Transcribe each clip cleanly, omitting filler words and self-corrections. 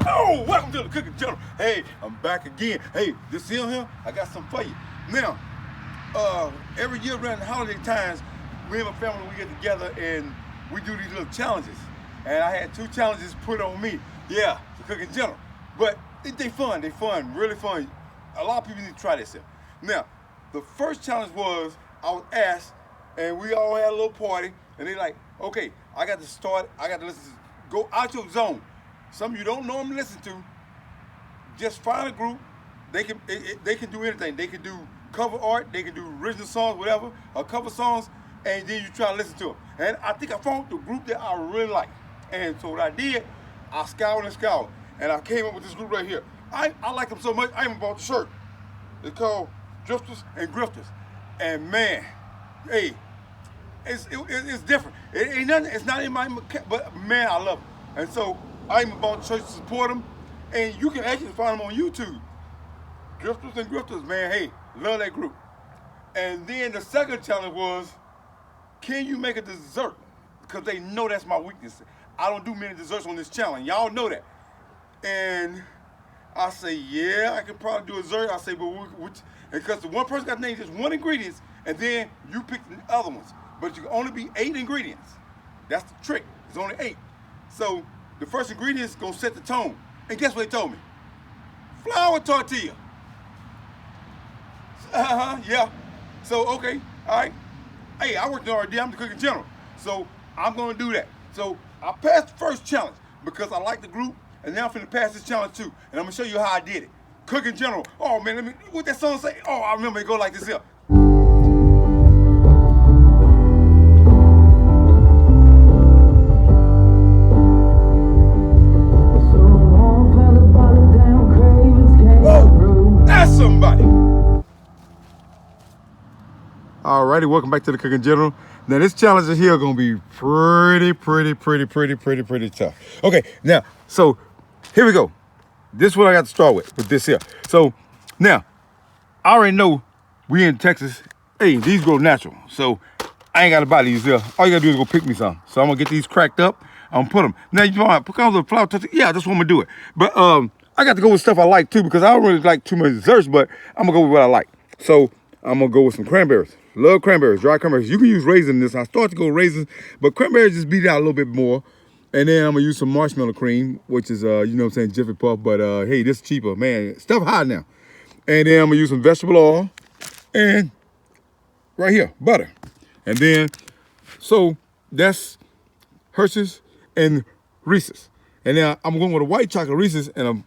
Oh, welcome to the Cooking Channel. Hey, I'm back again. Hey, this here, I got something for you. Now, every year around the holiday times, we and my family, we get together and we do these little challenges. And I had 2 challenges put on me. Yeah, the Cooking Channel. But they fun, really fun. A lot of people need to try this here. Now, the first challenge was, I was asked, and we all had a little party, and they like, okay, I got to listen to, go out your zone. Some you don't normally listen to, just find a group. They can do anything. They can do cover art, they can do original songs, whatever, or cover songs, and then you try to listen to them. And I think I found the group that I really like. And so what I did, I scoured, and I came up with this group right here. I like them so much, I even bought the shirt. It's called Drifters and Grifters. And man, hey, it's different. It ain't nothing, it's not in my, but man, I love it. And so I even bought the shirt to support them. And you can actually find them on YouTube. Drifters and Grifters, man, hey, love that group. And then the second challenge was, can you make a dessert? Because they know that's my weakness. I don't do many desserts on this challenge. Y'all know that. And I say, yeah, I can probably do a dessert. I say, but which, because the one person got to name just 1 ingredient, and then you pick the other ones. But you can only be 8 ingredients. That's the trick. It's only 8. So the first ingredient is gonna set the tone. And guess what they told me? Flour tortilla. Yeah. So, okay, all right. Hey, I worked in R&D, I'm the Cooking General. So I'm gonna do that. So I passed the first challenge because I like the group, and now I'm finna pass this challenge too. And I'm gonna show you how I did it. Cooking General. Oh man, what that song say? Oh, I remember it go like this here. Somebody. Alrighty, welcome back to the Cooking General. Now this challenge here gonna be pretty tough. Okay, now, so here we go. This is what I got to start with this here. So now, I already know we in Texas. Hey, these grow natural. So I ain't gotta buy these here. All you gotta do is go pick me some. So I'm gonna get these cracked up. I'm gonna put them. Now you want pecans or flour tortilla? Yeah, that's what I'm gonna do it. But I got to go with stuff I like too, because I don't really like too much desserts, but I'm gonna go with what I like. So I'm gonna go with some cranberries. Love cranberries, dry cranberries. You can use raisins in this. I start to go raisins, but cranberries just beat it out a little bit more. And then I'm gonna use some marshmallow cream, which is you know what I'm saying, Jiffy Puff, but hey, this is cheaper, man. Stuff high now. And then I'm gonna use some vegetable oil and right here, butter. And then, so that's Hershey's and Reese's. And then I'm going with a white chocolate Reese's and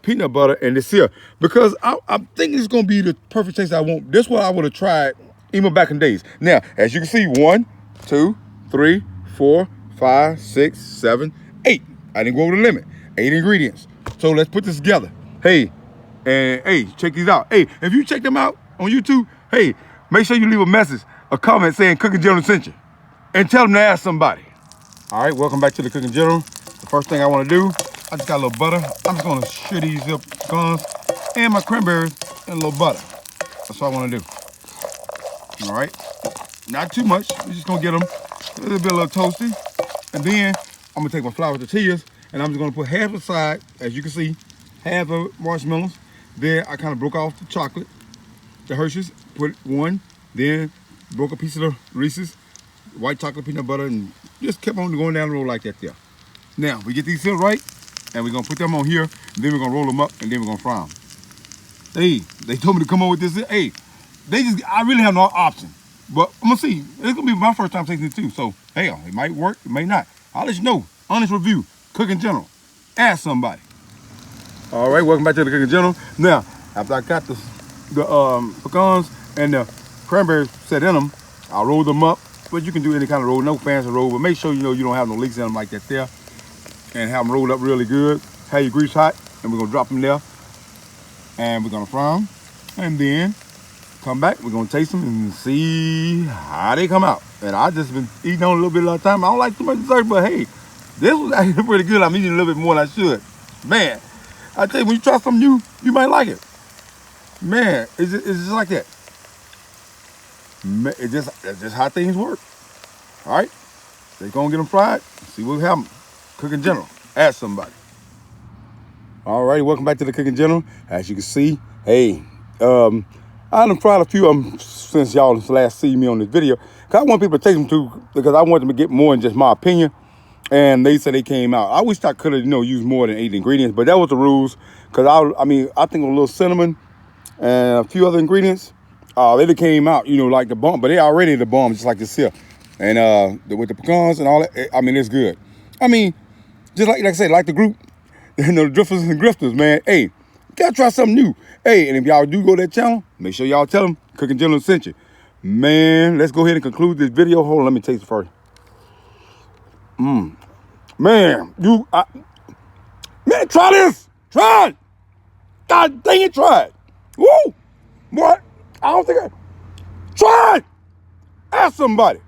peanut butter and this here, because I'm thinking it's gonna be the perfect taste I want. This one I would have tried even back in days. Now, as you can see, 1, 2, 3, 4, 5, 6, 7, 8. I didn't go over the limit. 8 ingredients. So let's put this together. Hey, and hey, check these out. Hey, if you check them out on YouTube, hey, make sure you leave a message, a comment saying Cooking General sent you, and tell them to ask somebody. All right, welcome back to the Cooking General. The first thing I want to do, I just got a little butter. I'm just gonna shear these up pecans and my cranberries and a little butter. That's what I want to do. All right, not too much. We're just gonna get them a little toasty. And then I'm gonna take my flour tortillas and I'm just gonna put half aside, as you can see, half of marshmallows. Then I kind of broke off the chocolate, the Hershey's, put 1, then broke a piece of the Reese's, white chocolate peanut butter, and just kept on going down the road like that there. Now, we get these here right, and we're gonna put them on here, and then we're gonna roll them up, and then we're gonna fry them. Hey, they told me to come on with this. Hey, I really have no option. But I'm gonna see. It's gonna be my first time tasting it too. So, hell, it might work, it may not. I'll let you know. Honest review, Cooking General. Ask somebody. All right, welcome back to the Cooking General. Now, after I got the pecans and the cranberries set in them, I'll roll them up. But you can do any kind of roll, no fancy roll, but make sure you know you don't have no leaks in them like that there. And have them rolled up really good. Have your grease hot, and we're gonna drop them there. And we're gonna fry them. And then come back, we're gonna taste them and see how they come out. And I just been eating on a little bit of time. I don't like too much dessert, but hey, this was actually pretty good. I'm eating a little bit more than I should. Man, I tell you, when you try something new, you might like it. Man, it's just like that. Man, it's just how things work. All right, they're gonna get them fried. See what happens. Cooking General. Ask somebody. All righty, welcome back to the Cooking General. As you can see, hey, I done tried a few of them since y'all last see me on this video. Cause I want people to take them to, because I want them to get more than just my opinion. And they said they came out. I wish I could have, used more than 8 ingredients, but that was the rules. Cause I think a little cinnamon and a few other ingredients, they came out, like the bomb, but they already the bomb, just like this here. And with the pecans and all that, it's good. Just like I said, like the group, the drifters and grifters, man. Hey, you gotta try something new. Hey, and if y'all do go to that channel, make sure y'all tell them Cooking General sent you. Man, let's go ahead and conclude this video. Hold on, let me taste it first. Man, man, try this. Try it. God dang it, try it. Woo! What? I don't think try it. Ask somebody.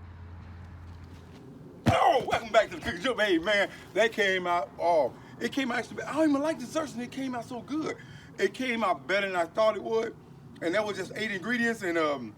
Oh, welcome back to the Cooking General. Hey, man, that came out. Oh, it came out actually. I don't even like desserts, and it came out so good. It came out better than I thought it would, and that was just 8 ingredients. And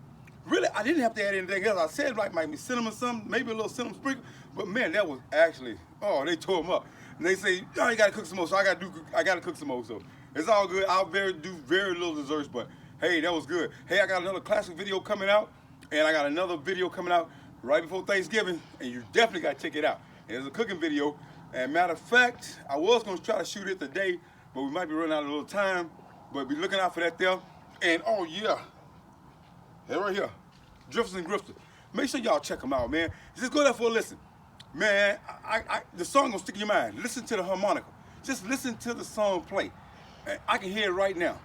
really, I didn't have to add anything else. I said like might be cinnamon, something, maybe a little cinnamon sprinkle, but man, that was actually. Oh, they tore them up. And they say, oh, you gotta cook some more, so I gotta cook some more. So it's all good. I'll do very little desserts, but hey, that was good. Hey, I got another classic video coming out, and I got another video coming out right before Thanksgiving, and you definitely got to check it out. And it's a cooking video. And matter of fact, I was going to try to shoot it today, but we might be running out of a little time. But be looking out for that there. And oh yeah, they're right here, Drifters and Grifters. Make sure y'all check them out, man. Just go there for a listen. Man, the song gonna stick in your mind. Listen to the harmonica. Just listen to the song play. I can hear it right now.